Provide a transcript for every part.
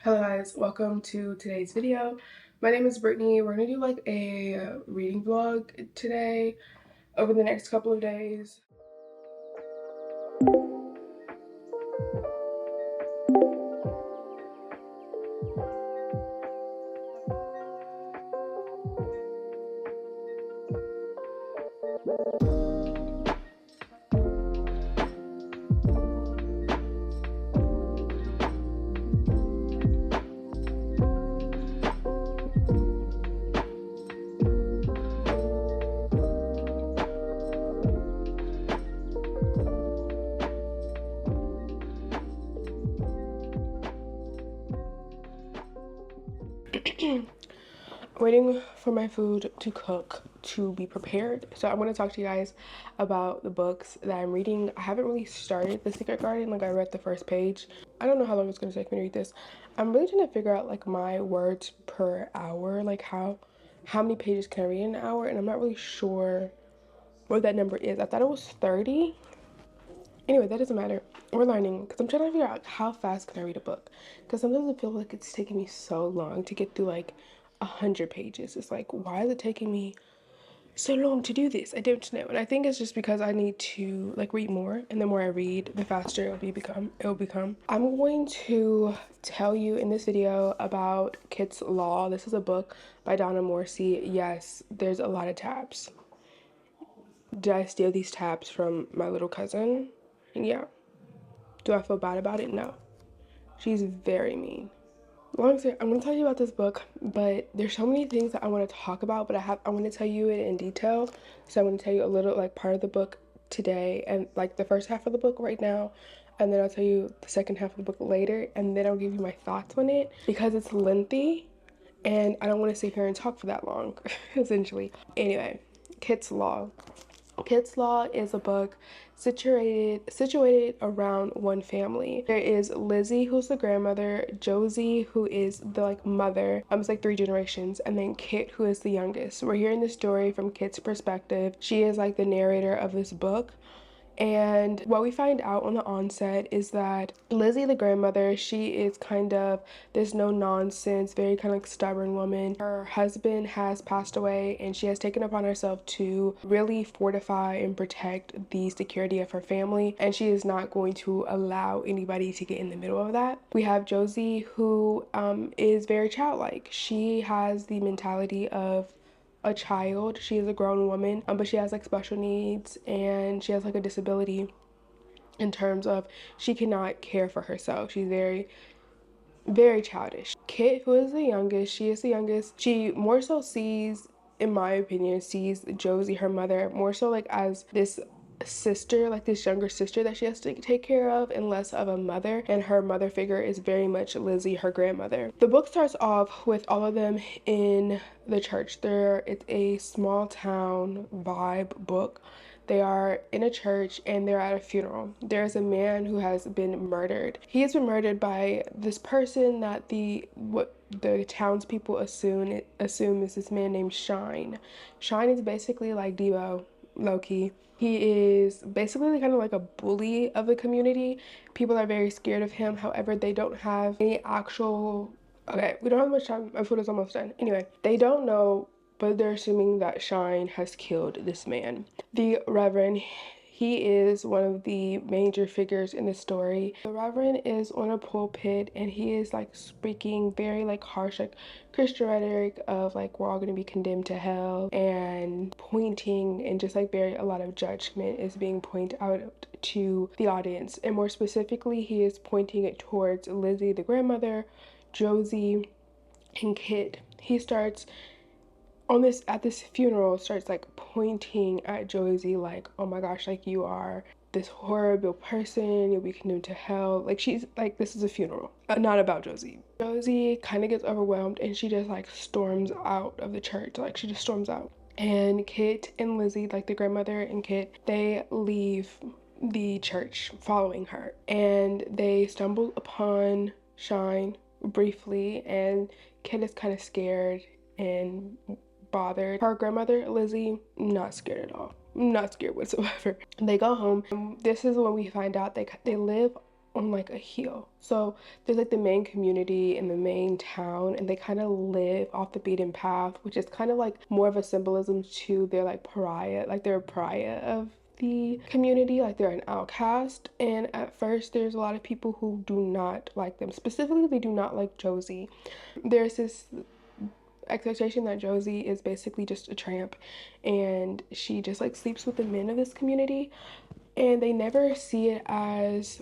Hello guys, welcome to today's video. My name is Brittany. We're gonna do like a reading vlog today over the next couple of days. Waiting for my food to cook to be prepared. So I'm going to talk to you guys about the books that I'm reading. I haven't really started The Secret Garden. Like, I read the first page. I don't know how long it's going to take me to read this. I'm really trying to figure out like my words per hour, like how many pages can I read in an hour, and I'm not really sure what that number is. I thought it was 30. Anyway, that doesn't matter. We're learning because I'm trying to figure out how fast can I read a book, because sometimes I feel like it's taking me so long to get through like 100 pages. It's like, why is it taking me so long to do this? I don't know. And I think it's just because I need to like read more, and the more I read, the faster it'll become. I'm going to tell you in this video about Kit's Law. This is a book by Donna Morrissey. Yes, there's a lot of tabs. Did I steal these tabs from my little cousin? Yeah. Do I feel bad about it? No. She's very mean. Long story, I'm going to tell you about this book, but there's so many things that I want to talk about, but I want to tell you it in detail. So I'm going to tell you a little like part of the book today, and like the first half of the book right now, and then I'll tell you the second half of the book later, and then I'll give you my thoughts on it because it's lengthy and I don't want to sit here and talk for that long, essentially. Anyway, Kit's Law. Kit's Law is a book situated around one family. There is Lizzie, who's the grandmother, Josie, who is the like mother. It's like 3 generations, and then Kit, who is the youngest. We're hearing the story from Kit's perspective. She is like the narrator of this book. And what we find out on the onset is that Lizzie, the grandmother, she is kind of this no-nonsense, very kind of like stubborn woman. Her husband has passed away, and she has taken upon herself to really fortify and protect the security of her family, and she is not going to allow anybody to get in the middle of that. We have Josie, who is very childlike. She has the mentality of a child. She is a grown woman, but she has like special needs, and she has like a disability in terms of she cannot care for herself. She's very childish. Kit, who is the youngest, she is the youngest. She more so sees, in my opinion, sees Josie, her mother, more so like as this sister, like this younger sister that she has to take care of, and less of a mother. And her mother figure is very much Lizzie, her grandmother. The book starts off with all of them in the church. It's a small town vibe book. They are in a church and they're at a funeral. There's a man who has been murdered. He has been murdered by this person that the townspeople assume is this man named Shine. Shine is basically like Debo, low-key. He is basically kind of like a bully of the community. People are very scared of him. However, they don't have any actual... Okay, we don't have much time. My food is almost done. Anyway, they don't know, but they're assuming that Shine has killed this man. The Reverend, he is one of the major figures in the story. The Reverend is on a pulpit, and he is like speaking very like harsh, like Christian rhetoric of like we're all going to be condemned to hell, and pointing, and just like a lot of judgment is being pointed out to the audience. And more specifically, he is pointing it towards Lizzie, the grandmother, Josie, and Kit. He starts at this funeral, starts like pointing at Josie like, oh my gosh, like you are this horrible person, you'll be condemned to hell. Like, she's like, this is a funeral, not about Josie. Josie kind of gets overwhelmed, and she just like storms out of the church. Like, she just storms out. And Kit and Lizzie, like the grandmother and Kit, they leave the church following her, and they stumble upon Shine briefly, and Kit is kind of scared and bothered. Her grandmother, Lizzie, not scared at all. Not scared whatsoever. They go home, and this is when we find out they live on like a hill. So there's like the main community in the main town, and they kind of live off the beaten path, which is kind of like more of a symbolism to their like pariah, like they're a pariah of the community, like they're an outcast. And at first there's a lot of people who do not like them. Specifically, they do not like Josie. There's this expectation that Josie is basically just a tramp, and she just like sleeps with the men of this community, and they never see it as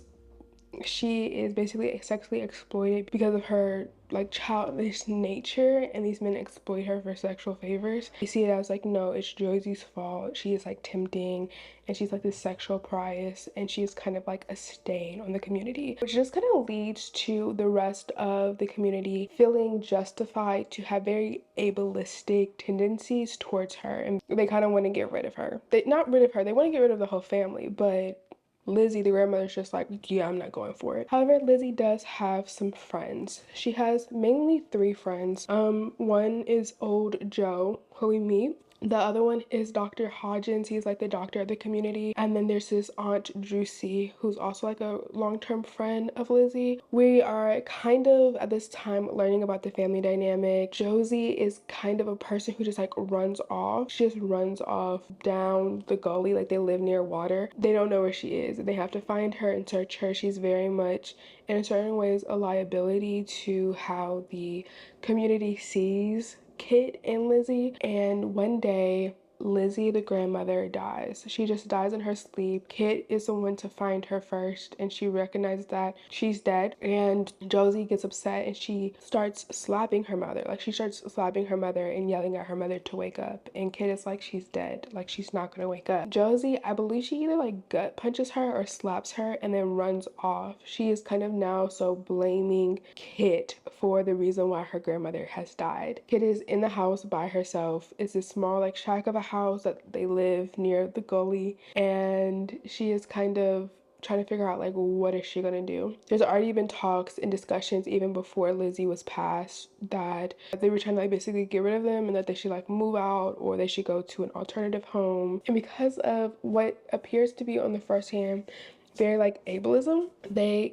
she is basically sexually exploited because of her like childish nature, and these men exploit her for sexual favors. They see it as like, no, it's Josie's fault. She is like tempting, and she's like this sexual prize, and she's kind of like a stain on the community, which just kind of leads to the rest of the community feeling justified to have very ableistic tendencies towards her, and they kind of want to get rid of her. They not rid of her, they want to get rid of the whole family, but Lizzie, the grandmother's just like, yeah, I'm not going for it. However, Lizzie does have some friends. She has mainly three friends. One is old Joe, who we meet. The other one is Dr. Hodgins. He's like the doctor of the community. And then there's his aunt Juicy, who's also like a long-term friend of Lizzie. We are kind of at this time learning about the family dynamic. Josie is kind of a person who just like runs off. She just runs off down the gully, like they live near water. They don't know where she is. They have to find her and search her. She's very much, in certain ways, a liability to how the community sees Kit and Lizzie. And one day, Lizzie, the grandmother, dies. She just dies in her sleep. Kit is the one to find her first, and she recognizes that she's dead. And Josie gets upset, and she starts slapping her mother. Like, she starts slapping her mother and yelling at her mother to wake up. And Kit is like, she's dead. Like, she's not gonna wake up. Josie, I believe she either like gut punches her or slaps her and then runs off. She is kind of now so blaming Kit for the reason why her grandmother has died. Kit is in the house by herself. It's a small like shack of a house that they live near the gully, and she is kind of trying to figure out like what is she gonna do. There's already been talks and discussions even before Lizzie was passed that they were trying to like basically get rid of them, and that they should like move out or they should go to an alternative home. And because of what appears to be on the first hand very like ableism,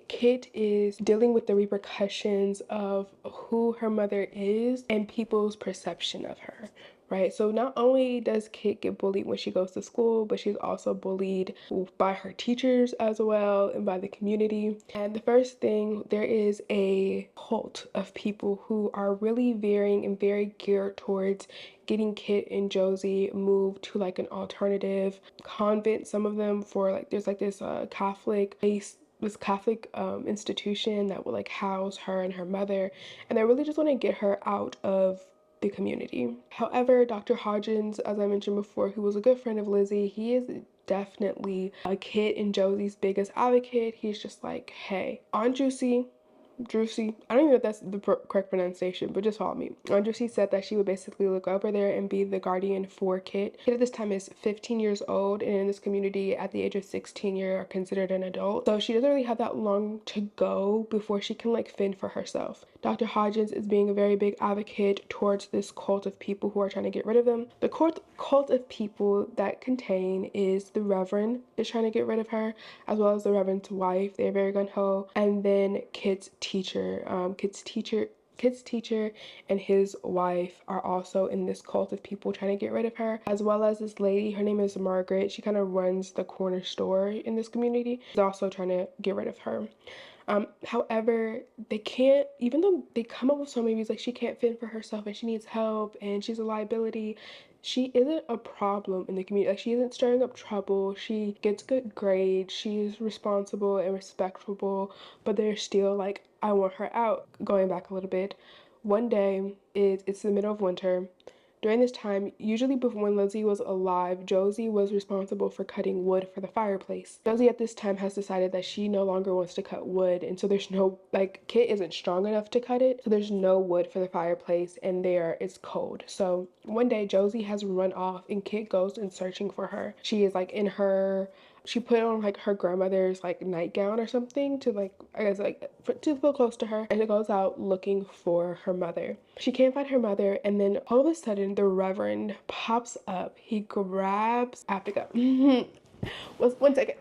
Kit is dealing with the repercussions of who her mother is and people's perception of her, right? So not only does Kit get bullied when she goes to school, but she's also bullied by her teachers as well and by the community. And the first thing, there is a cult of people who are really varying and very geared towards getting Kit and Josie moved to like an alternative convent. Some of them for like, there's like this Catholic institution that will like house her and her mother, and they really just want to get her out of the community. However, Dr. Hodgins, as I mentioned before, who was a good friend of Lizzie, he is definitely a Kit and Josie's biggest advocate. He's just like, hey, Aunt Juicy, I don't even know if that's the correct pronunciation, but just follow me. Juicy said that she would basically look over there and be the guardian for Kit. Kit at this time is 15 years old, and in this community, at the age of 16, you're considered an adult. So she doesn't really have that long to go before she can like fend for herself. Dr. Hodgins is being a very big advocate towards this cult of people who are trying to get rid of them. The cult of people that contain is the Reverend is trying to get rid of her, as well as the Reverend's wife. They're very gung-ho. And then Kit's teacher and his wife are also in this cult of people trying to get rid of her, as well as this lady. Her name is Margaret. She kind of runs the corner store in this community. She's also trying to get rid of her. However, they can't, even though they come up with so many reasons, like she can't fend for herself and she needs help and she's a liability, she isn't a problem in the community. Like, she isn't stirring up trouble. She gets good grades. She's responsible and respectable, but they're still like, I want her out. Going back a little bit, one day, it's the middle of winter. During this time, usually before when Lizzie was alive, Josie was responsible for cutting wood for the fireplace. Josie at this time has decided that she no longer wants to cut wood, and so there's no, like, Kit isn't strong enough to cut it, so there's no wood for the fireplace, and there it's cold. So one day Josie has run off, and Kit goes and searching for her. She is like in her, she put on like her grandmother's like nightgown or something to like, I guess like to feel close to her, and it goes out looking for her mother. She can't find her mother, and then all of a sudden the Reverend pops up. He grabs, I have to go. One second.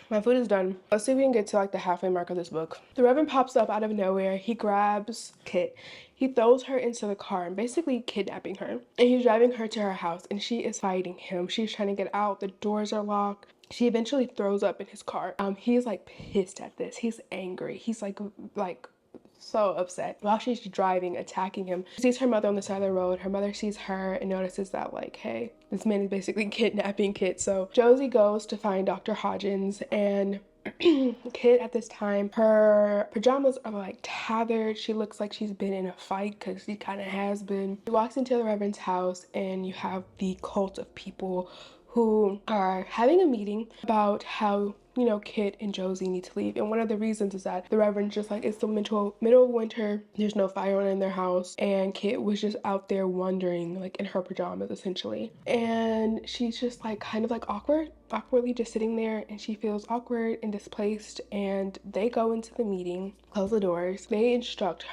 My food is done. Let's see if we can get to like the halfway mark of this book. The Reverend pops up out of nowhere. He grabs Kit. He throws her into the car and basically kidnapping her. And he's driving her to her house and she is fighting him. She's trying to get out. The doors are locked. She eventually throws up in his car. He's like pissed at this. He's angry. He's like so upset. While she's driving, attacking him, she sees her mother on the side of the road. Her mother sees her and notices that like, hey, this man is basically kidnapping Kit. So Josie goes to find Dr. Hodgins, and Kit at this time, her pajamas are like tattered. She looks like she's been in a fight, because she kind of has been. She walks into the Reverend's house and you have the cult of people who are having a meeting about how, you know, Kit and Josie need to leave. And one of the reasons is that the Reverend's just like, it's the middle of winter, there's no fire on in their house, and Kit was just out there wandering like in her pajamas essentially. And she's just like kind of like awkwardly just sitting there, and she feels awkward and displaced. And they go into the meeting, close the doors. They instruct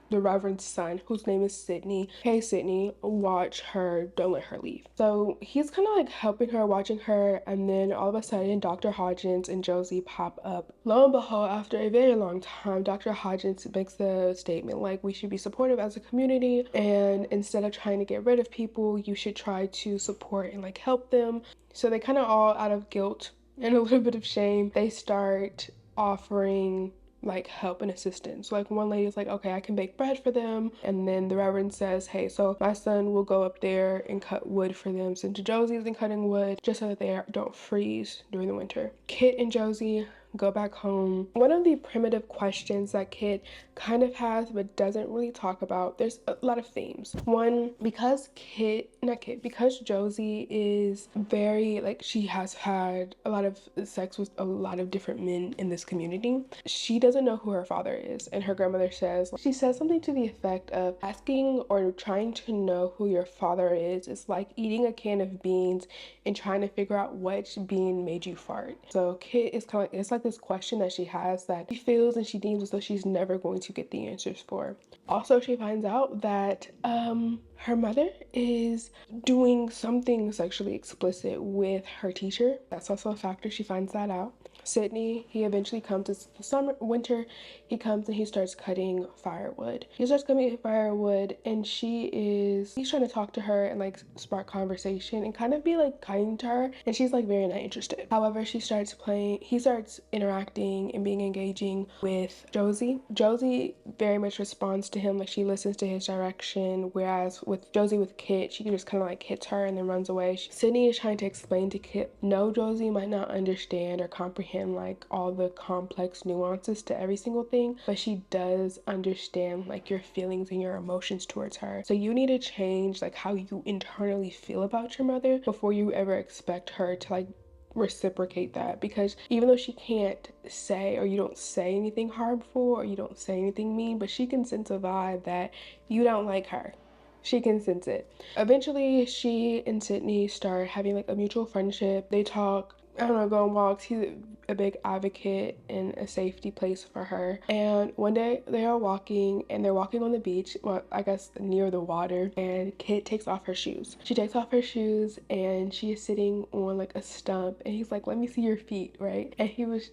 the Reverend's son, whose name is Sydney. Hey Sydney, watch her, don't let her leave. So he's kind of like helping her, watching her, and then all of a sudden Dr. Hodgins and Josie pop up. Lo and behold, after a very long time, Dr. Hodgins makes the statement like, we should be supportive as a community, and instead of trying to get rid of people, you should try to support and like help them. So they kind of all, out of guilt and a little bit of shame, they start offering like help and assistance. Like one lady's like, okay, I can bake bread for them, and then the Reverend says, hey, so my son will go up there and cut wood for them, since Josie isn't cutting wood, just so that they don't freeze during the winter. Kit and Josie go back home. One of the primitive questions that Kit kind of has but doesn't really talk about, there's a lot of themes. One, because Josie is very like, she has had a lot of sex with a lot of different men in this community, she doesn't know who her father is. And her grandmother says, she says something to the effect of, asking or trying to know who your father is like eating a can of beans and trying to figure out which bean made you fart. So Kit is kind of, it's like this question that she has that she feels and she deems as though she's never going to get the answers for. Also, she finds out that her mother is doing something sexually explicit with her teacher. That's also a factor. She finds that out. Sydney, he eventually comes, it's winter, he comes and he starts cutting firewood. He starts cutting firewood and he's trying to talk to her and like spark conversation and kind of be like kind to her, and she's like very not interested. However, he starts interacting and being engaging with Josie. Josie very much responds to him, like she listens to his direction, whereas with Kit, she just kind of like hits her and then runs away. Sydney is trying to explain to Kit, no, Josie might not understand or comprehend like all the complex nuances to every single thing, but she does understand like your feelings and your emotions towards her. So you need to change like how you internally feel about your mother before you ever expect her to like reciprocate that, because even though she can't say, or you don't say anything harmful or you don't say anything mean, but she can sense a vibe that you don't like her. She can sense it. Eventually, she and Sydney start having like a mutual friendship. They talk, I don't know, go on walks. He's a big advocate and a safety place for her. And one day they are walking and they're walking on the beach, well, I guess near the water, and Kit takes off her shoes. She takes off her shoes and she is sitting on like a stump, and he's like, let me see your feet, right?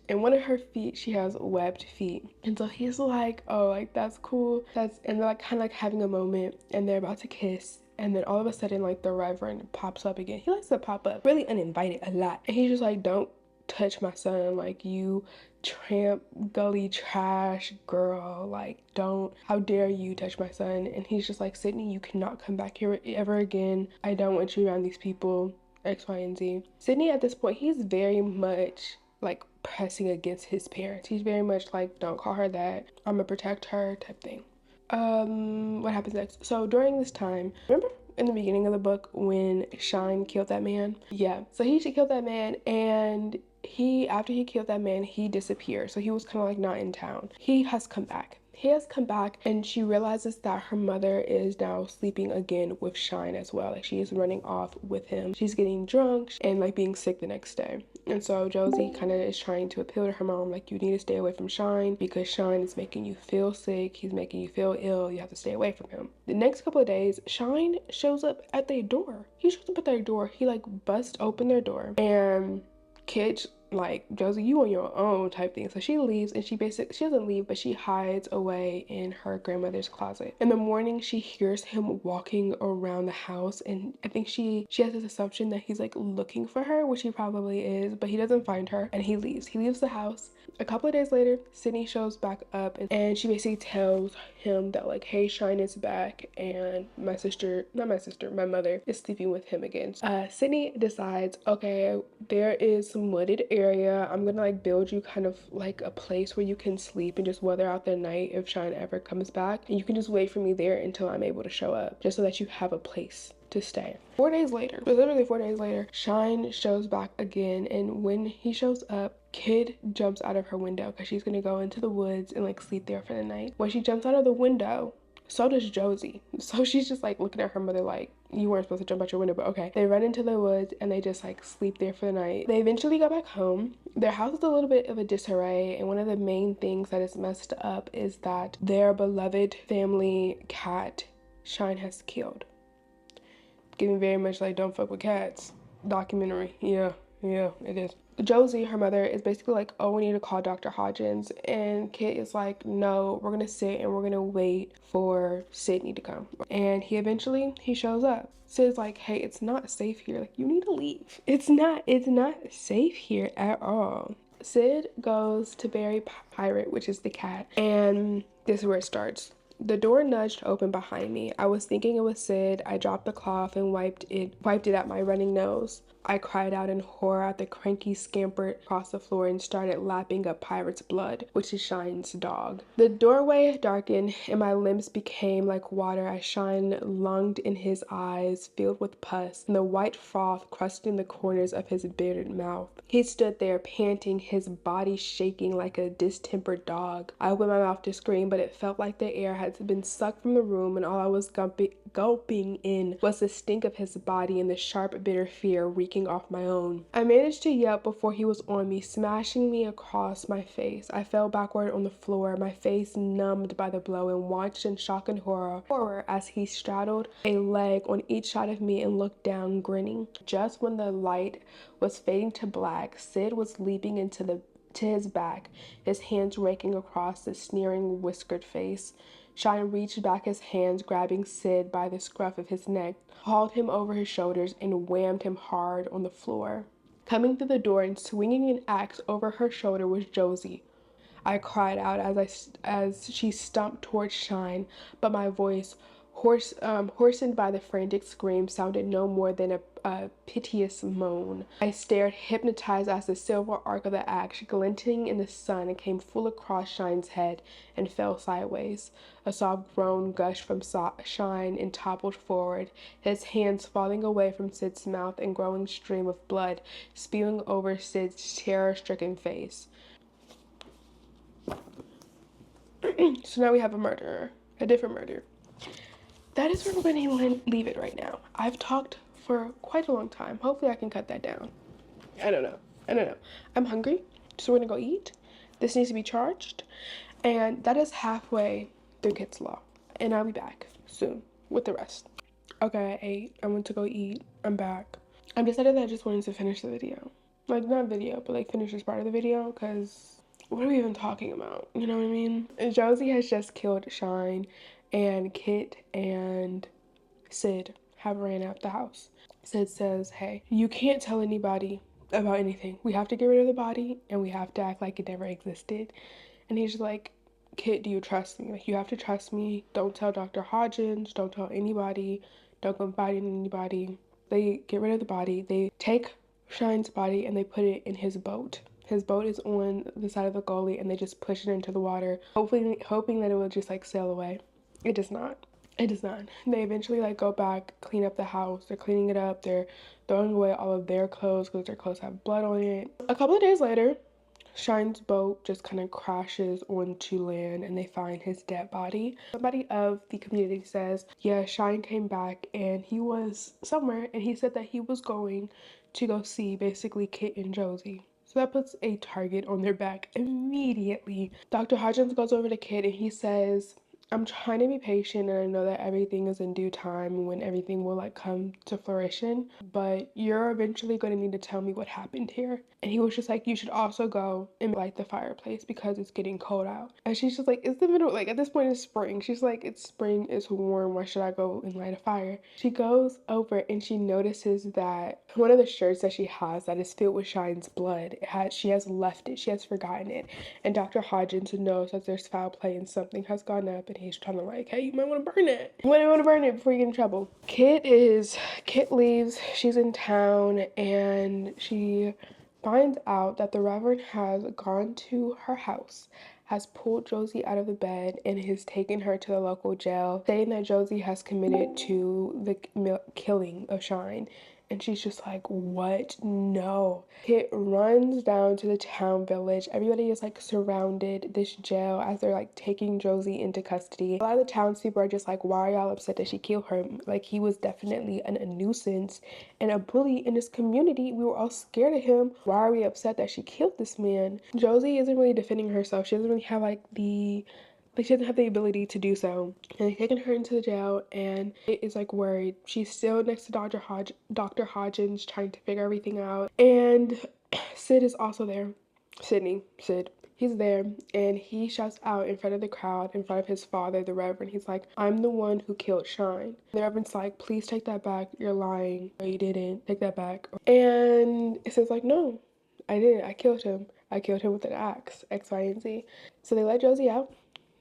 And one of her feet, she has webbed feet. And so he's like, oh, like that's cool. And they're like kind of like having a moment and they're about to kiss. And then all of a sudden, like the Reverend pops up again. He likes to pop up really uninvited a lot. And he's just like, don't touch my son, like you tramp gully trash girl, like how dare you touch my son. And he's just like, Sydney, you cannot come back here ever again. I don't want you around these people, X, Y, and Z. Sydney at this point, he's very much like pressing against his parents. He's very much like, don't call her that, I'm gonna protect her type thing. What happens next? So during this time, remember in the beginning of the book when Shine killed that man? Yeah, so he killed that man, and after he killed that man, he disappeared. So he was kind of like not in town. He has come back, and she realizes that her mother is now sleeping again with Shine as well. Like she is running off with him. She's getting drunk and like being sick the next day. And so Josie kind of is trying to appeal to her mom, like, you need to stay away from Shine because Shine is making you feel sick. He's making you feel ill. You have to stay away from him. The next couple of days, Shine shows up at their door. He shows up at their door. He like busts open their door, and Kit like, Josie, you on your own type thing. So she leaves, and she doesn't leave, but she hides away in her grandmother's closet. In the morning, she hears him walking around the house, and I think she has this assumption that he's like looking for her, which he probably is, but he doesn't find her, and he leaves the house. A couple of days later, Sydney shows back up, and she basically tells him that like, hey, Shine is back, and my mother is sleeping with him again. Sydney decides, okay, there is some wooded area. I'm gonna like build you kind of like a place where you can sleep and just weather out the night if Shine ever comes back, and you can just wait for me there until I'm able to show up, just so that you have a place to stay. 4 days later, literally 4 days later, Shine shows back again, and when he shows up, Kid jumps out of her window because she's gonna go into the woods and like sleep there for the night. When she jumps out of the window, so does Josie. So she's just like looking at her mother like, you weren't supposed to jump out your window, but okay. They run into the woods and they just like sleep there for the night. They eventually go back home. Their house is a little bit of a disarray, and one of the main things that is messed up is that their beloved family cat, Shine, has killed. Giving very much like Don't Fuck with Cats documentary. Yeah, it is. Josie, her mother, is basically like, oh, we need to call Dr. Hodgins. And Kit is like, no, we're going to sit and we're going to wait for Sydney to come. And he shows up. Sid's like, hey, it's not safe here. Like, you need to leave. It's not safe here at all. Sid goes to bury Pirate, which is the cat. And this is where it starts. The door nudged open behind me. I was thinking it was Sid. I dropped the cloth and wiped it at my running nose. I cried out in horror at the cranky scampered across the floor and started lapping up Pirate's blood, which is Shine's dog. The doorway darkened and my limbs became like water as Shine lunged in his eyes filled with pus and the white froth crusting the corners of his bearded mouth. He stood there panting, his body shaking like a distempered dog. I opened my mouth to scream, but it felt like the air had been sucked from the room, and all I was gulping in was the stink of his body and the sharp, bitter fear reeking off my own. I managed to yelp before he was on me, smashing me across my face. I fell backward on the floor, my face numbed by the blow, and watched in shock and horror as he straddled a leg on each side of me and looked down, grinning. Just when the light was fading to black, Sid was leaping to his back, his hands raking across the sneering, whiskered face. Shine reached back his hands, grabbing Sid by the scruff of his neck, hauled him over his shoulders, and whammed him hard on the floor. Coming through the door and swinging an axe over her shoulder was Josie. I cried out as she stumped towards Shine, but my voice, hoarsened by the frantic scream, sounded no more than a piteous moan. I stared, hypnotized, as the silver arc of the axe, glinting in the sun, came full across Shine's head and fell sideways. A soft groan gushed from Shine and toppled forward, his hands falling away from Sid's mouth and growing stream of blood spewing over Sid's terror-stricken face. So now we have a murderer, a different murder. That is where we're going to leave it right now. I've talked for quite a long time. Hopefully I can cut that down. I don't know. I'm hungry, so we're going to go eat. This needs to be charged. And that is halfway through Kids Law. And I'll be back soon with the rest. Okay, I ate. I went to go eat. I'm back. I decided that I just wanted to finish the video. Like, not video, but like finish this part of the video, because what are we even talking about? You know what I mean? Josie has just killed Shine, and Kit and Sid have ran out the house. Sid says, hey, you can't tell anybody about anything. We have to get rid of the body, and we have to act like it never existed. And he's like, Kit, do you trust me? Like, you have to trust me. Don't tell Dr. Hodgins. Don't tell anybody. Don't confide in anybody. They get rid of the body. They take Shine's body and they put it in his boat. His boat is on the side of the gully, and they just push it into the water, hoping that it will just like sail away. It does not. They eventually like go back, clean up the house. They're cleaning it up. They're throwing away all of their clothes because their clothes have blood on it. A couple of days later, Shine's boat just kind of crashes onto land, and they find his dead body. Somebody of the community says, yeah, Shine came back and he was somewhere, and he said that he was going to go see basically Kit and Josie. So that puts a target on their back immediately. Dr. Hodgins goes over to Kit and he says, I'm trying to be patient, and I know that everything is in due time when everything will like come to fruition, but you're eventually going to need to tell me what happened here. And he was just like, you should also go and light the fireplace because it's getting cold out. And she's just like, it's the middle, like at this point it's spring. She's like, it's spring, it's warm, why should I go and light a fire? She goes over and she notices that one of the shirts that she has that is filled with Shine's blood, she has left it, she has forgotten it. And Dr. Hodgins knows that there's foul play and something has gone up, and he's trying to like, hey, you might want to burn it. You might want to burn it before you get in trouble. Kit leaves, she's in town, and she finds out that the Reverend has gone to her house, has pulled Josie out of the bed, and has taken her to the local jail, saying that Josie has committed to the killing of Shine. And she's just like, what? No. Kit runs down to the town village. Everybody is like surrounded this jail as they're like taking Josie into custody. A lot of the townspeople are just like, why are y'all upset that she killed her? Like, he was definitely a nuisance and a bully in this community. We were all scared of him. Why are we upset that she killed this man? Josie isn't really defending herself. She doesn't really have like she doesn't have the ability to do so. And they've taken her into the jail, and it is like worried. She's still next to Dr. Hodgins trying to figure everything out. And Sid is also there. Sid. He's there, and he shouts out in front of the crowd, in front of his father, the Reverend. He's like, I'm the one who killed Shine. The Reverend's like, please take that back. You're lying. No, you didn't. Take that back. And Sid's like, no, I didn't. I killed him. I killed him with an axe, X, Y, and Z. So they let Josie out.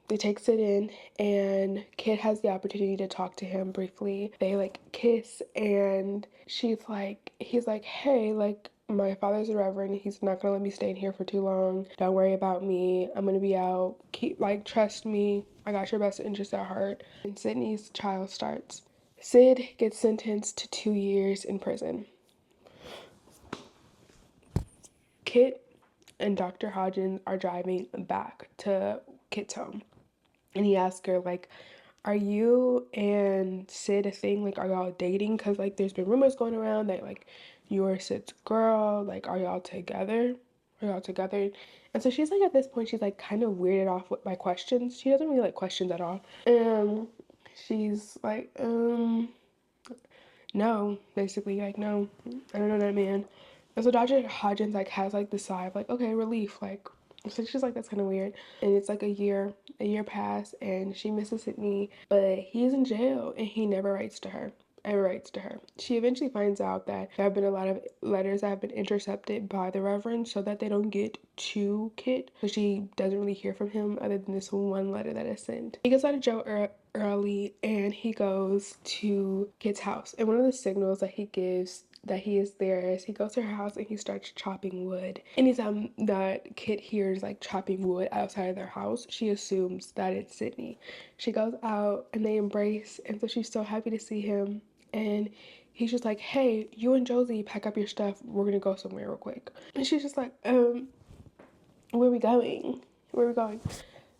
They takes it in, and Kit has the opportunity to talk to him briefly. They like kiss, and he's like, hey, like, my father's a reverend. He's not gonna let me stay in here for too long. Don't worry about me. I'm gonna be out. Keep, like, trust me. I got your best interest at heart. And Sydney's trial starts. Sid gets sentenced to 2 years in prison. Kit and Dr. Hodgins are driving back to Kit's home. And he asked her, like, are you and Sid a thing? Like, are y'all dating? Because, like, there's been rumors going around that, like, you're Sid's girl. Like, are y'all together? Are y'all together? And so she's, like, at this point, she's, like, kind of weirded off with my questions. She doesn't really like questions at all. And she's like, no, basically, like, no, I don't know that man. And so Dr. Hodgins, like, has, like, the sigh of, like, okay, relief, like, so she's like, that's kind of weird. And it's like a year passed, and she misses Sydney, but he's in jail, and he never writes to her. Ever writes to her. She eventually finds out that there have been a lot of letters that have been intercepted by the Reverend so that they don't get to Kit. So she doesn't really hear from him other than this one letter that is sent. He gets out of jail early, and he goes to Kit's house. And one of the signals that he gives that he is there is he goes to her house and he starts chopping wood. Anytime that Kit hears like chopping wood outside of their house, she assumes that it's Sydney. She goes out and they embrace, and so she's so happy to see him. And he's just like, hey, you and Josie pack up your stuff, we're gonna go somewhere real quick. And she's just like, where are we going? Where are we going?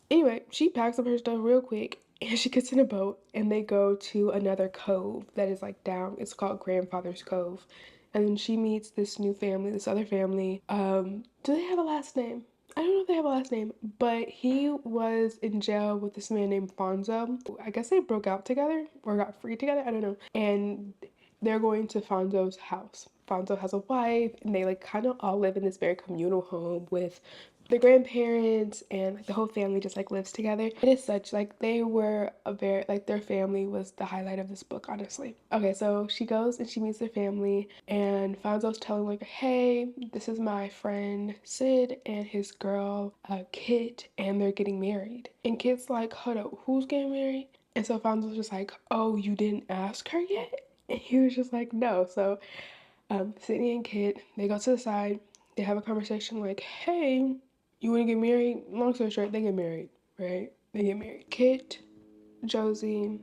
Anyway, she packs up her stuff real quick, and she gets in a boat, and they go to another cove that is like down. It's called Grandfather's Cove. And then she meets this new family, this other family. Do they have a last name? I don't know if they have a last name, but he was in jail with this man named Fonzo. I guess they broke out together or got free together. I don't know. And they're going to Fonzo's house. Fonzo has a wife, and they like kind of all live in this very communal home with the grandparents, and like the whole family just like lives together. It is such like they were a very like their family was the highlight of this book, honestly. Okay, so she goes and she meets their family, and Fonzo's telling like, hey, this is my friend Sid and his girl Kit, and they're getting married. And Kit's like, hold up, who's getting married? And so Fonzo's just like, oh, you didn't ask her yet? And he was just like, no. So Sydney and Kit, they go to the side, they have a conversation like, hey, you want to get married? Long story short, they get married, right? They get married. Kit, Josie,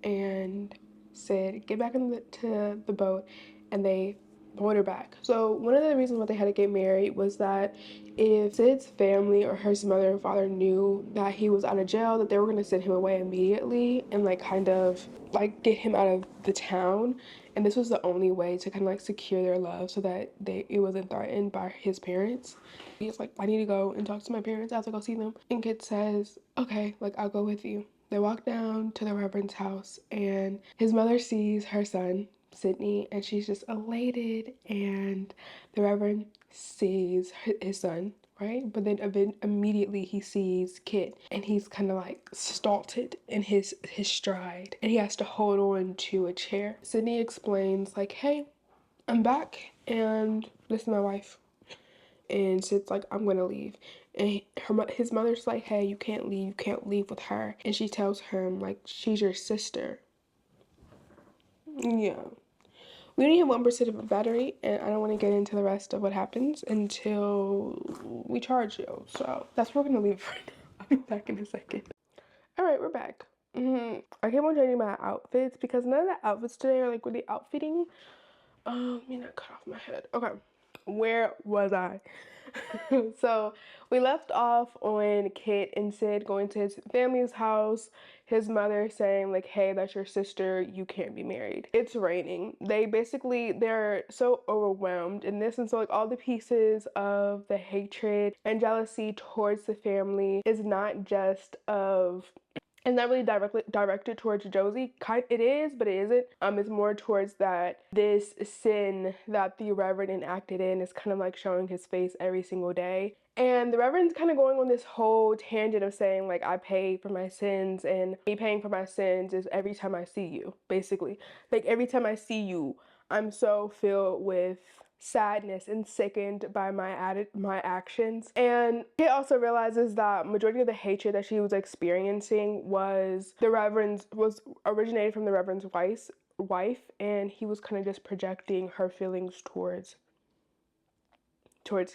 and Sid get back to the boat, and they board her back. So one of the reasons why they had to get married was that if Sid's family or his mother and father knew that he was out of jail, that they were going to send him away immediately and like kind of like get him out of the town. And this was the only way to kind of like secure their love so that it wasn't threatened by his parents. He's like, I need to go and talk to my parents. I have to go see them. And Kit says, okay, like, I'll go with you. They walk down to the Reverend's house, and his mother sees her son, Sydney, and she's just elated. And the Reverend sees his son, right? But then immediately he sees Kit, and he's kind of like stalled in his stride, and he has to hold on to a chair. Sydney explains like, "Hey, I'm back, and this is my wife." And Sid's like, "I'm gonna leave." And his mother's like, "Hey, you can't leave. You can't leave with her." And she tells him like, "She's your sister." Yeah. We only have 1% of a battery, and I don't want to get into the rest of what happens until we charge you. So that's where we're gonna leave for now. I'll be back in a second. All right, we're back. I keep on changing my outfits because none of the outfits today are like really outfitting. Let me not cut off my head. Okay, where was I? So we left off on Kit and Sid going to his family's house. His mother saying like, "Hey, that's your sister. You can't be married. It's raining." They're so overwhelmed in this, and so like all the pieces of the hatred and jealousy towards the family is not just of, it's not really directed towards Josie. It is, but it isn't. It's more towards that this sin that the Reverend enacted in is kind of like showing his face every single day. And the Reverend's kind of going on this whole tangent of saying like, "I pay for my sins, and me paying for my sins is every time I see you." Basically, like every time I see you, I'm so filled with sadness and sickened by my actions. And he also realizes that majority of the hatred that she was experiencing was originated from the Reverend's wife, and he was kind of just projecting her feelings towards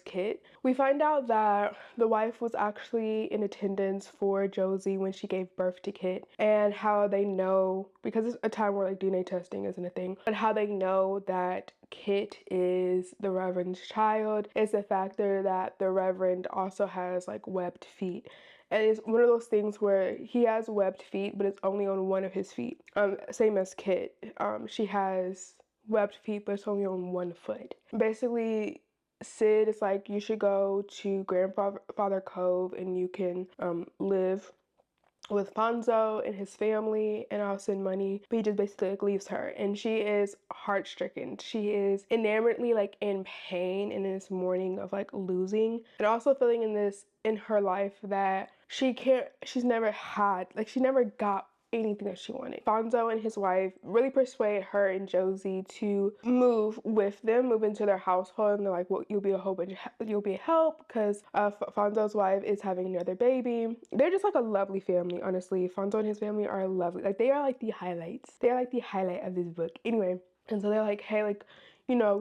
Kit. We find out that the wife was actually in attendance for Josie when she gave birth to Kit, and how they know, because it's a time where like DNA testing isn't a thing, but how they know that Kit is the Reverend's child is the factor that the Reverend also has like webbed feet. And it's one of those things where he has webbed feet, but it's only on one of his feet. Same as Kit. She has webbed feet, but it's only on one foot. Basically, Sid is like, "You should go to Grandfather Cove and you can live with Fonzo and his family, and I'll send money." But he just basically like leaves her, and she is heart-stricken. She is enamoredly like in pain in this mourning of like losing, and also feeling in her life that she's never had, like she never got anything that she wanted. Fonzo and his wife really persuade her and Josie to move with them, move into their household, and they're like, "Well, you'll be a help because Fonzo's wife is having another baby." They're just like a lovely family, honestly. Fonzo and his family are lovely. Like they are like the highlights. They are like the highlight of this book. Anyway, and so they're like, "Hey, like,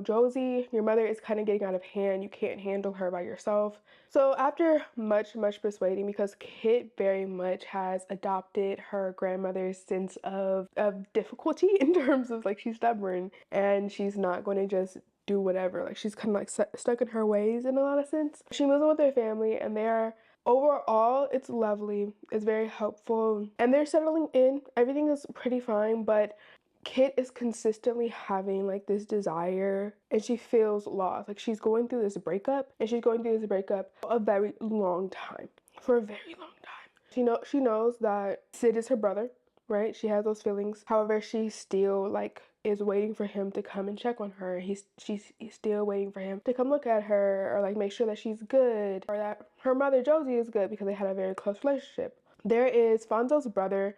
Josie, your mother is kind of getting out of hand. You can't handle her by yourself." So after much persuading, because Kit very much has adopted her grandmother's sense of difficulty in terms of like she's stubborn and she's not going to just do whatever. Like she's kind of like stuck in her ways in a lot of sense. She moves in with their family, and they're overall, it's lovely. It's very helpful, and they're settling in. Everything is pretty fine, but Kit is consistently having like this desire, and she feels lost. Like she's going through this breakup, and she's going through this breakup a very long time, for a very long time. She knows that Sid is her brother, right? She has those feelings. However, she still like is waiting for him to come and check on her. She's still waiting for him to come look at her, or like make sure that she's good, or that her mother Josie is good, because they had a very close relationship. There is Fonzo's brother,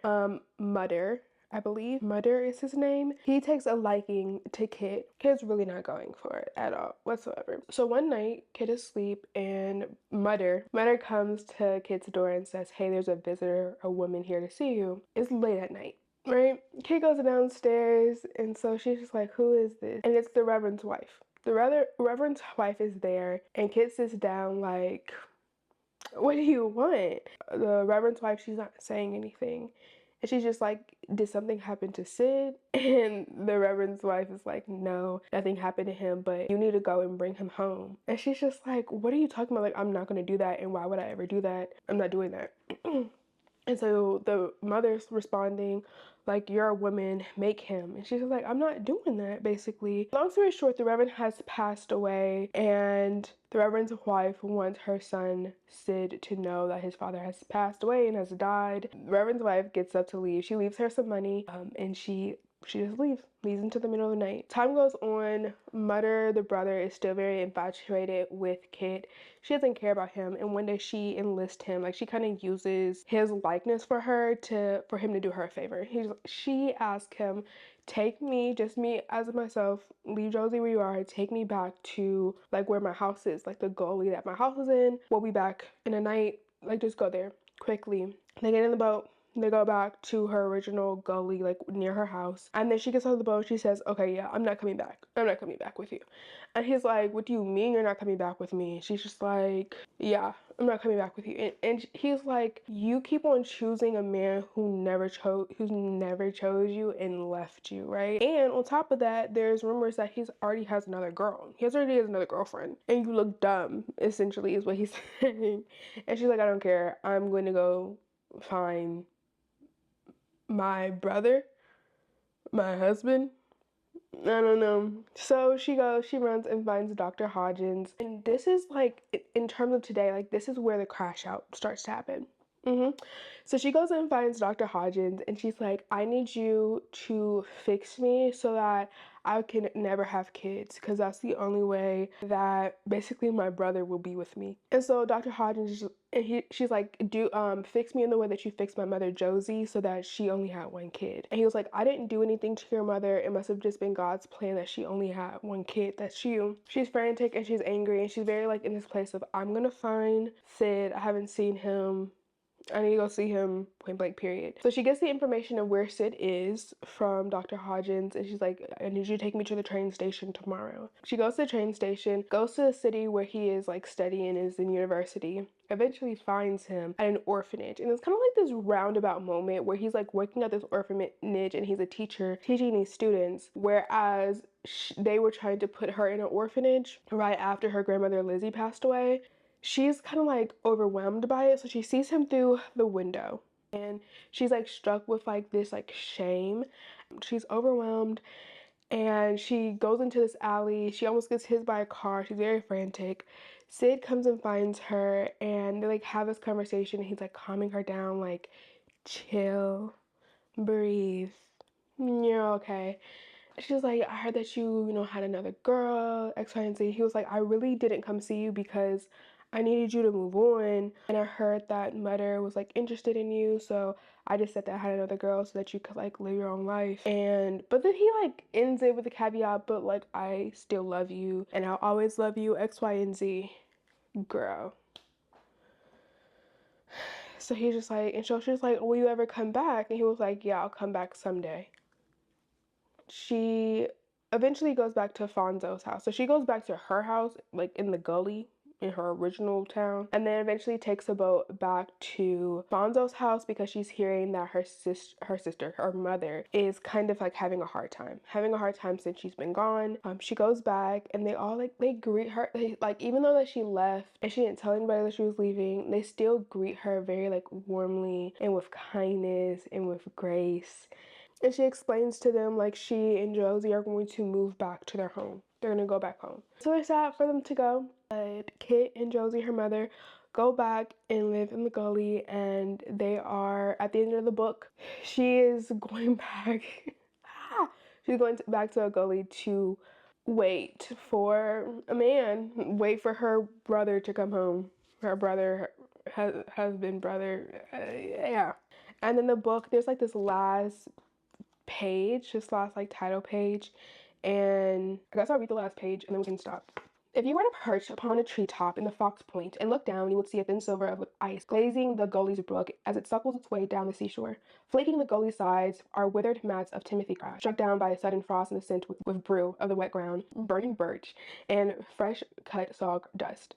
Mutter. I believe Mutter is his name. He takes a liking to Kit. Kit's really not going for it at all whatsoever. So one night, Kit is asleep, and Mutter comes to Kit's door and says, "Hey, there's a visitor, a woman here to see you." It's late at night, right? Kit goes downstairs, and so she's just like, "Who is this?" And it's the Reverend's wife. The Reverend's wife is there, and Kit sits down like, "What do you want?" The Reverend's wife, she's not saying anything. And she's just like, "Did something happen to Sid?" And the Reverend's wife is like, "No, nothing happened to him, but you need to go and bring him home." And she's just like, "What are you talking about? Like, I'm not going to do that. And why would I ever do that? I'm not doing that." And so the mother's responding, like, you're a woman, make him. And she's like, I'm not doing that, basically. Long story short, the Reverend has passed away, and the Reverend's wife wants her son, Sid, to know that his father has passed away and has died. The Reverend's wife gets up to leave. She leaves her some money, and she just leaves into the middle of the night. Time goes on. Mutter, the brother, is still very infatuated with Kit. She doesn't care about him, and one day she enlists him. Like, she kind of uses his likeness for him to do her a favor. She asked him, take me, just me as myself, leave Josie where you are, take me back to like where my house is, like the gully that my house is in. We'll be back in a night. Like, just go there quickly. They get in the boat. They go back to her original gully, like near her house. And then she gets out of the boat. She says, okay, yeah, I'm not coming back. I'm not coming back with you. And he's like, what do you mean you're not coming back with me? And she's just like, yeah, I'm not coming back with you. And he's like, you keep on choosing a man who never chose you and left you, right? And on top of that, there's rumors that he already has another girl. He already has another girlfriend. And you look dumb, essentially, is what he's saying. And she's like, I don't care. I'm going to go find my brother, my husband. I don't know. So she runs and finds Dr. Hodgins. And this is like, in terms of today, like, this is where the crash out starts to happen. So she goes and finds Dr. Hodgins, and she's like, I need you to fix me so that I can never have kids, because that's the only way that basically my brother will be with me. And so Dr. Hodgins, she's like, fix me in the way that you fixed my mother Josie, so that she only had one kid. And he was like, I didn't do anything to your mother. It must have just been God's plan that she only had one kid. That's you. She's frantic and she's angry, and she's very like in this place of, I'm gonna find Sid. I haven't seen him. I need to go see him, point blank, period. So she gets the information of where Sid is from Dr. Hodgins, and she's like, I need you to take me to the train station tomorrow. She goes to the train station, goes to the city where he is like studying, is in university, eventually finds him at an orphanage. And it's kind of like this roundabout moment where he's like working at this orphanage and he's a teacher teaching these students, whereas they were trying to put her in an orphanage right after her grandmother Lizzie passed away. She's kind of like overwhelmed by it, so she sees him through the window, and she's like struck with like this like shame. She's overwhelmed, and she goes into this alley. She almost gets hit by a car. She's very frantic. Sid comes and finds her, and they like have this conversation, and he's like calming her down, like, chill, breathe, you're okay. She's like, I heard that you had another girl, X, Y, and Z. He was like, I really didn't come see you because I needed you to move on. And I heard that Mother was like interested in you. So I just said that I had another girl so that you could like live your own life. But then he like ends it with a caveat, but like, I still love you and I'll always love you, X, Y, and Z. Girl. So he's just like, and so she's like, will you ever come back? And he was like, yeah, I'll come back someday. She eventually goes back to Fonzo's house. So she goes back to her house, like in the gully in her original town, and then eventually takes a boat back to Fonzo's house because she's hearing that her mother, is kind of like having a hard time since she's been gone. She goes back, and they all like, they greet her. They like, even though that she left and she didn't tell anybody that she was leaving, they still greet her very like warmly and with kindness and with grace. And she explains to them like she and Josie are going to move back to their home. They're gonna go back home. So they're sad for them to go. But Kit and Josie, her mother, go back and live in the gully, and they are at the end of the book. She is going back. She's going back to a gully to wait for a man. Wait for her brother to come home. Her brother, husband, brother, yeah. And in the book, there's like this last page, this last like title page, and I guess I'll read the last page and then we can stop. If you were to perch upon a treetop in the Fox Point and look down, you would see a thin silver of ice glazing the gully's brook as it suckles its way down the seashore. Flaking the gully sides are withered mats of timothy grass, struck down by a sudden frost and the scent with brew of the wet ground, burning birch, and fresh cut saw dust.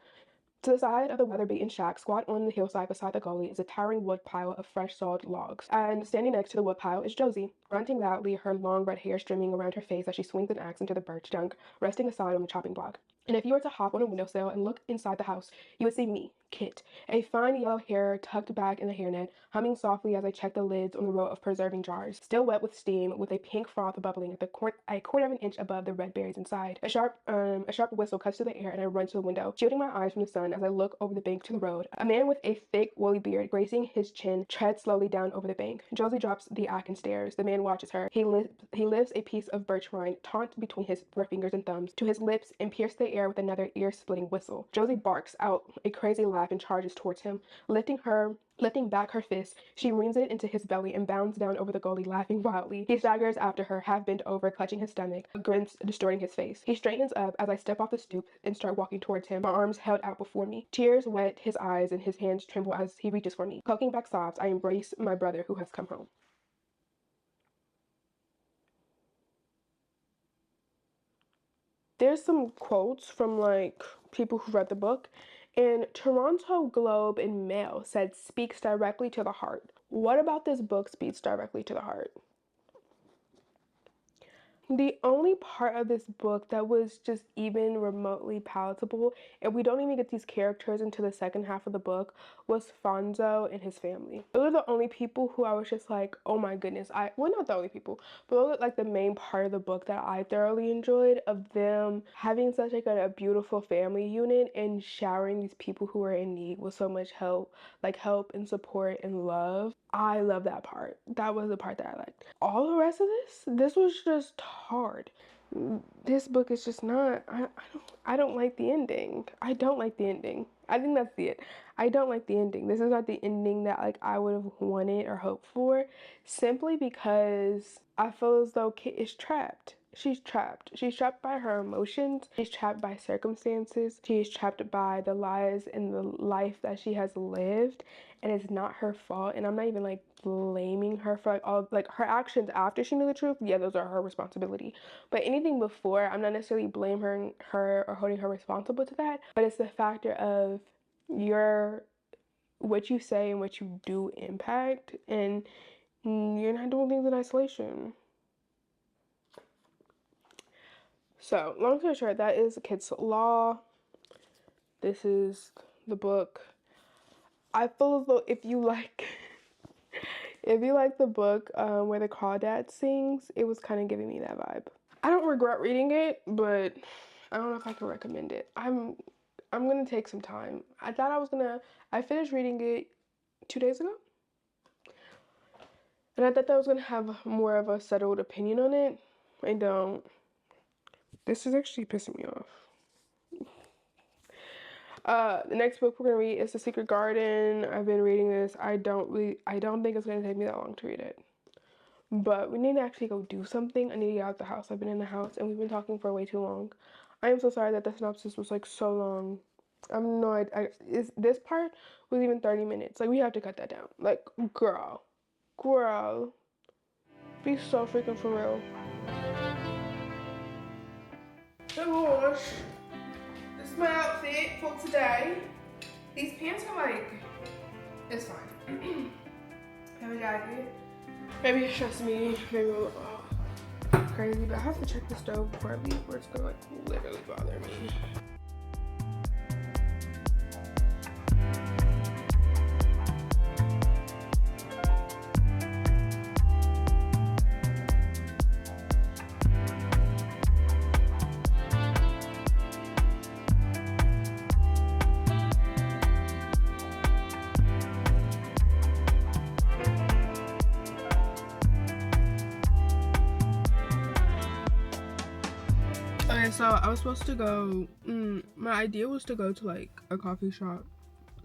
To the side of the weather-beaten shack, squat on the hillside beside the gully, is a towering wood pile of fresh sawed logs. And standing next to the wood pile is Josie, grunting loudly, her long red hair streaming around her face as she swings an axe into the birch trunk, resting aside on the chopping block. And if you were to hop on a windowsill and look inside the house, you would see me, Kit, a fine yellow hair tucked back in the hairnet, humming softly as I checked the lids on the row of preserving jars, still wet with steam, with a pink froth bubbling at a quarter of an inch above the red berries inside. A sharp whistle cuts through the air, and I run to the window, shielding my eyes from the sun as I look over the bank to the road. A man with a thick, woolly beard gracing his chin treads slowly down over the bank. Josie drops the act and stares. The man watches her. He lifts a piece of birch rind, taut between his forefingers and thumbs, to his lips and pierces the air with another ear-splitting whistle. Josie barks out a crazy laugh and charges towards him. Lifting back her fist, she reams it into his belly and bounds down over the gully, laughing wildly. He staggers after her, half bent over, clutching his stomach, a grin distorting his face. He straightens up as I step off the stoop and start walking towards him, my arms held out before me. Tears wet his eyes and his hands tremble as he reaches for me. Choking back sobs, I embrace my brother who has come home. There's some quotes from like people who read the book, and Toronto Globe and Mail said speaks directly to the heart. What about this book speaks directly to the heart? The only part of this book that was just even remotely palatable, and we don't even get these characters into the second half of the book, was Fonzo and his family. Those are the only people who I was just like, oh my goodness. Well, not the only people, but those are like the main part of the book that I thoroughly enjoyed, of them having such like a beautiful family unit and showering these people who are in need with so much help and support and love. I love that part. That was the part that I liked. All the rest of this was just hard. This book is just not, I don't like the ending. I don't like the ending. I think that's it. I don't like the ending. This is not the ending that like I would have wanted or hoped for, simply because I feel as though Kit is trapped. She's trapped. She's trapped by her emotions. She's trapped by circumstances. She's trapped by the lies and the life that she has lived, and it's not her fault. And I'm not even like blaming her for like all like her actions after she knew the truth. Yeah, those are her responsibility. But anything before, I'm not necessarily blaming her or holding her responsible to that. But it's the factor of what you say and what you do impact, and you're not doing things in isolation. So, long story short, that is Kit's Law. This is the book. I feel as though if you like the book where the crawdad sings, it was kind of giving me that vibe. I don't regret reading it, but I don't know if I can recommend it. I'm gonna take some time. I finished reading it 2 days ago, and I thought that I was gonna have more of a settled opinion on it. I don't. This is actually pissing me off. The next book we're gonna read is The Secret Garden. I've been reading this. I don't think it's gonna take me that long to read it. But we need to actually go do something. I need to get out the house. I've been in the house and we've been talking for way too long. I am so sorry that the synopsis was like so long. I'm no this part was even 30 minutes. Like, we have to cut that down. Like, girl. Be so freaking for real. Oh gosh. This is my outfit for today. These pants are like, it's fine. Have a jacket. Maybe it's just me. Maybe crazy, but I have to check the stove before I leave, or it's gonna like literally bother me. Okay, so I was supposed to go, my idea was to go to like a coffee shop,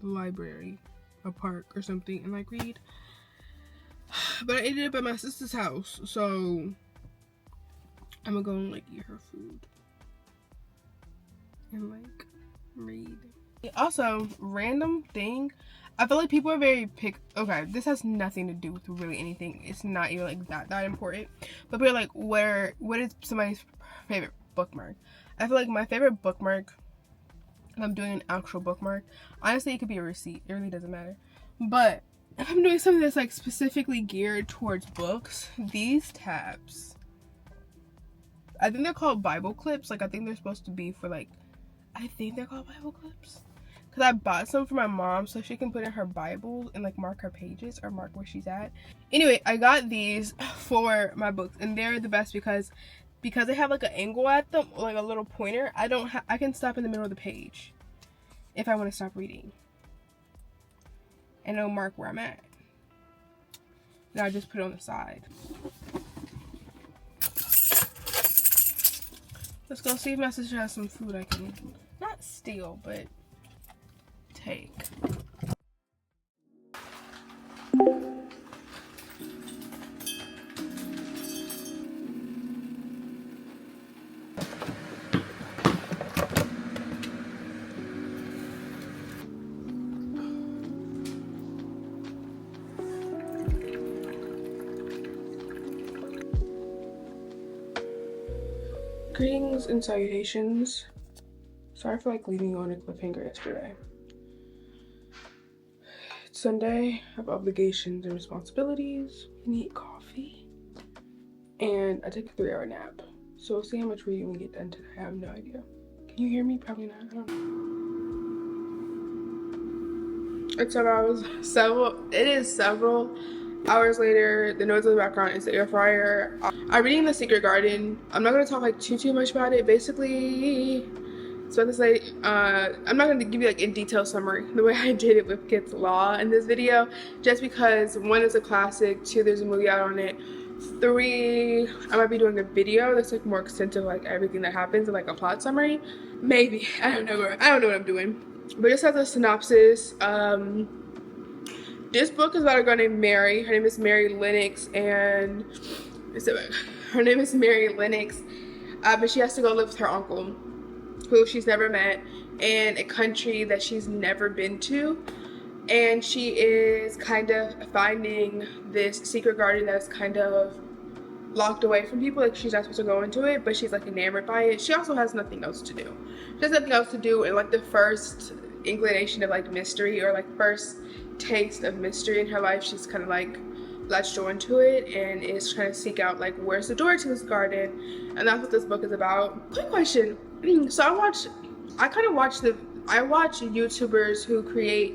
a library, a park or something and like read. But I ended up at my sister's house, so I'm gonna go and like eat her food and like read. Also, random thing, I feel like people are very okay, this has nothing to do with really anything. It's not even like that important. But people are like, what is somebody's favorite bookmark? I feel like my favorite bookmark, if I'm doing an actual bookmark, honestly it could be a receipt. It really doesn't matter. But if I'm doing something that's like specifically geared towards books, these tabs, I think they're called Bible clips. Like, I think they're supposed to be for like I think they're called Bible clips. Because I bought some for my mom so she can put in her Bible and like mark her pages or mark where she's at. Anyway, I got these for my books and they're the best because they have like an angle at them, like a little pointer. I can stop in the middle of the page if I want to stop reading. And it'll mark where I'm at. Now I just put it on the side. Let's go see if my sister has some food I can not steal, but take. Greetings and salutations. Sorry for like leaving you on a cliffhanger yesterday. It's Sunday, I have obligations and responsibilities. I need coffee. And I took a 3-hour nap. So we'll see how much reading we get done today. I have no idea. Can you hear me? Probably not. I don't know. It's several hours later. The noise in the background is the air fryer. I'm reading The Secret Garden. I'm not going to talk like too much about it. Basically, so this lady, I'm not going to give you like in detail summary the way I did it with Kids Law in this video, just because 1, is a classic, 2, there's a movie out on it, 3, I might be doing a video that's like more extensive, like everything that happens and like a plot summary. Maybe. I don't know what I'm doing. But just as a synopsis, this book is about a girl named Mary. Her name is Mary Lennox, and her name is Mary Lennox, but she has to go live with her uncle, who she's never met, in a country that she's never been to. And she is kind of finding this secret garden that's kind of locked away from people. Like, she's not supposed to go into it, but she's like enamored by it. She also has nothing else to do. She has nothing else to do, and like the first inclination of like mystery, or like first taste of mystery in her life, she's kind of like latched onto it and is trying to seek out like where's the door to this garden, and that's what this book is about. Quick question. So I watch YouTubers who create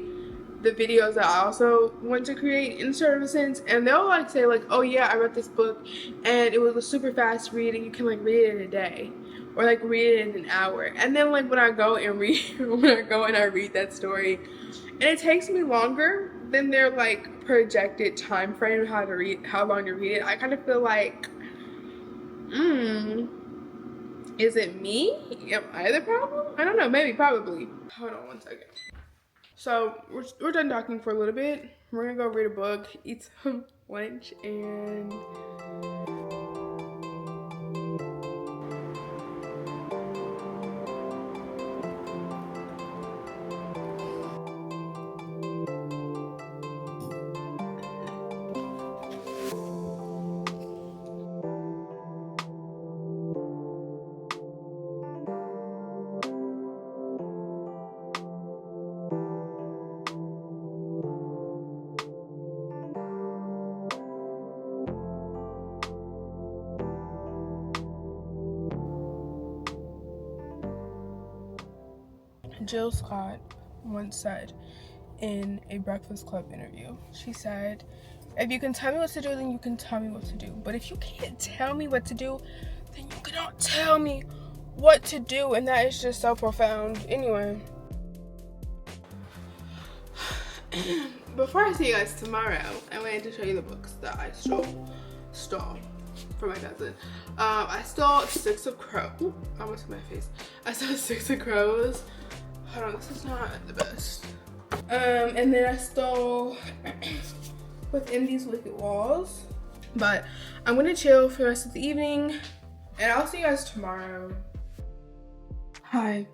the videos that I also want to create in certain sense, and they'll like say like, oh yeah, I read this book and it was a super fast read and you can like read it in a day or like read it in an hour. And then like when I go and I read that story and it takes me longer than their like projected time frame of how long to read it, I kind of feel like, is it me? Am I the problem? I don't know, maybe, probably. Hold on one second. So we're done talking for a little bit. We're gonna go read a book, eat some lunch, and Jill Scott once said in a Breakfast Club interview, she said, if you can tell me what to do, then you can tell me what to do. But if you can't tell me what to do, then you cannot tell me what to do. And that is just so profound. Anyway. Before I see you guys tomorrow, I wanted to show you the books that I stole from my cousin. I stole Six of Crows. Ooh, I almost hit my face. I stole Six of Crows. Hold on, this is not the best. And then I stole Within These Wicked Walls. But I'm gonna chill for the rest of the evening, and I'll see you guys tomorrow. Hi,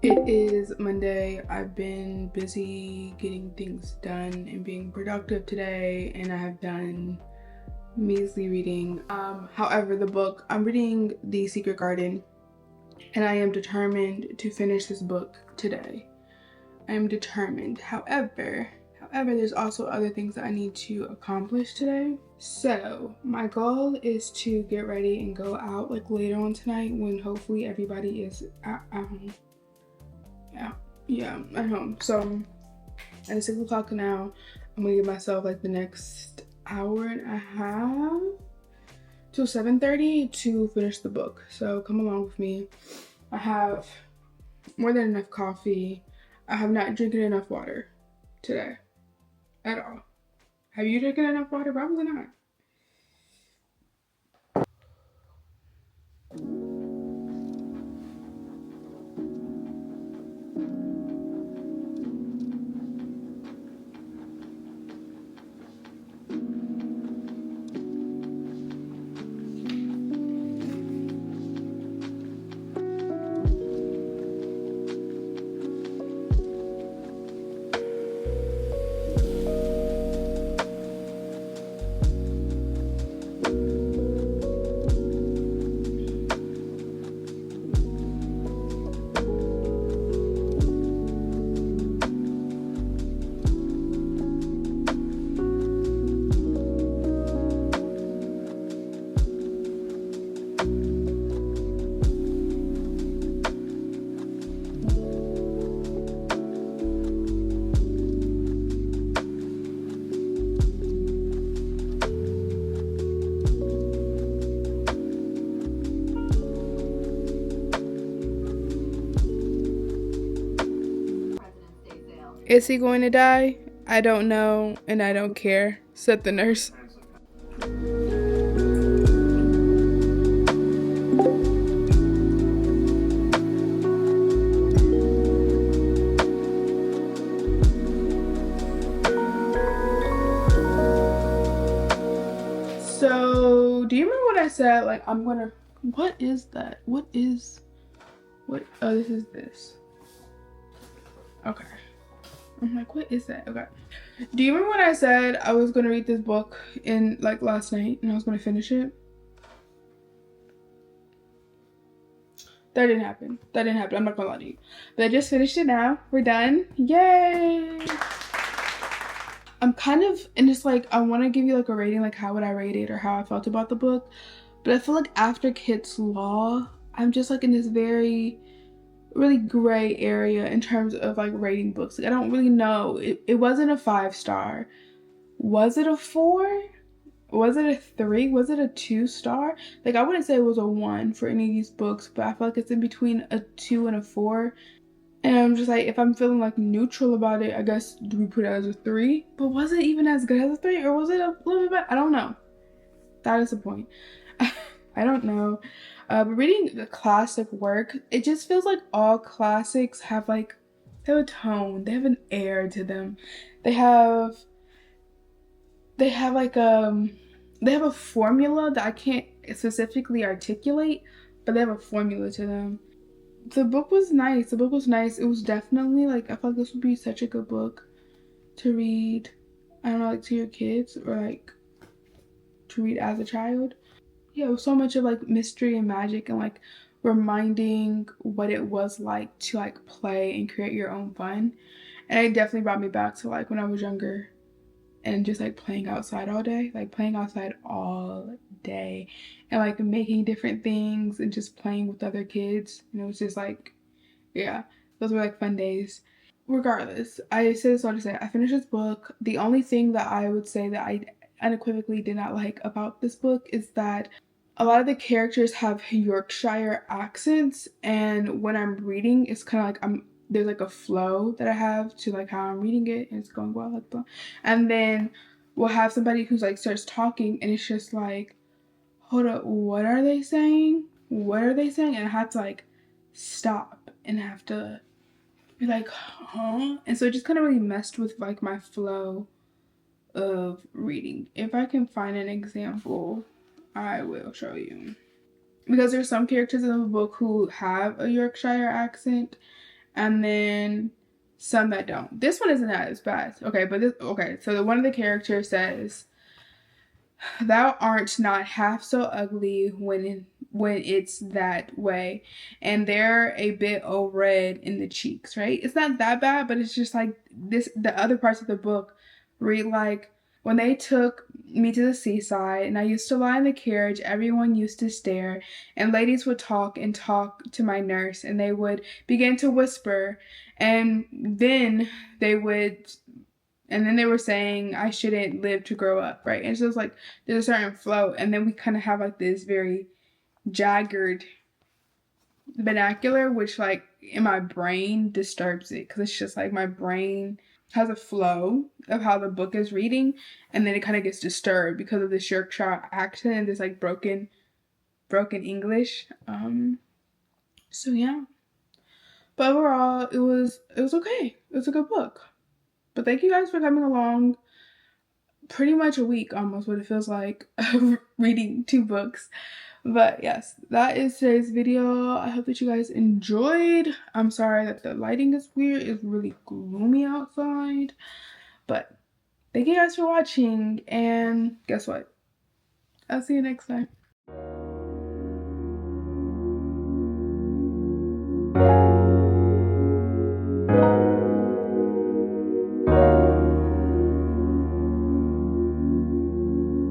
it is Monday. I've been busy getting things done and being productive today, and I have done measly reading. However, the book, I'm reading The Secret Garden, and I am determined to finish this book today. I am determined. However, there's also other things that I need to accomplish today. So my goal is to get ready and go out like later on tonight when hopefully everybody is at home. yeah, at home. So at 6 o'clock now, I'm gonna give myself like the next hour and a half till 7:30 to finish the book. So come along with me. I have more than enough coffee. I have not drinking enough water today at all. Have you drinking enough water? Probably not. Is he going to die? I don't know, and I don't care, said the nurse. So, do you remember what I said? Like, I'm gonna. What is that? What? Oh, this is this. Okay. I'm like, what is that? Okay. Do you remember when I said I was gonna read this book in like last night and I was gonna finish it? That didn't happen. That didn't happen. I'm not gonna lie to you. But I just finished it now. We're done. Yay! I'm kind of, and it's like, I want to give you like a rating, like how would I rate it or how I felt about the book. But I feel like after Kit's Law, I'm just like in this very, really gray area in terms of like rating books. Like, I don't really know. It wasn't a 5-star. Was it a 4? Was it a 3? Was it a 2-star? Like, I wouldn't say it was a 1 for any of these books, but I feel like it's in between a 2 and a 4. And I'm just like, if I'm feeling like neutral about it, I guess do we put it as a 3? But was it even as good as a 3? Or was it a little bit better? I don't know. That is the point. I don't know. But reading a classic work, it just feels like all classics have like, they have a tone. They have an air to them. They have like they have a formula that I can't specifically articulate, but they have a formula to them. The book was nice. The book was nice. It was definitely like, I felt like this would be such a good book to read, I don't know, like to your kids or like to read as a child. Yeah, it was so much of like mystery and magic and like reminding what it was like to like play and create your own fun. And it definitely brought me back to like when I was younger and just like playing outside all day, like playing outside all day and like making different things and just playing with other kids. And it was just like, yeah, those were like fun days. Regardless, I say this all to say I finished this book. The only thing that I would say that I unequivocally did not like about this book is that a lot of the characters have Yorkshire accents, and when I'm reading, it's kind of like there's like a flow that I have to like how I'm reading it, and it's going well like that. And then we'll have somebody who's like starts talking, and it's just like, hold up, what are they saying? What are they saying? And I have to like stop and have to be like, huh? And so it just kind of really messed with like my flow of reading. If I can find an example, I will show you. Because there's some characters in the book who have a Yorkshire accent and then some that don't. This one isn't as bad. Okay, so one of the characters says, "Thou art not half so ugly when it's that way," and they're a bit all red in the cheeks, right? It's not that bad, but it's just like this. The other parts of the book read like when they took me to the seaside, and I used to lie in the carriage. Everyone used to stare, and ladies would talk and talk to my nurse, and they would begin to whisper, and they would and then they were saying I shouldn't live to grow up, right? And so it's like there's a certain flow, and then we kind of have like this very jagged vernacular, which like in my brain disturbs it because it's just like my brain has a flow of how the book is reading, and then it kind of gets disturbed because of this Yorkshire accent and this like broken English. So yeah. But overall, it was okay. It was a good book. But thank you guys for coming along. Pretty much a week almost what it feels like of reading 2 books. But yes, that is today's video. I hope that you guys enjoyed. I'm sorry that the lighting is weird. It's really gloomy outside. But thank you guys for watching, and guess what? I'll see you next time.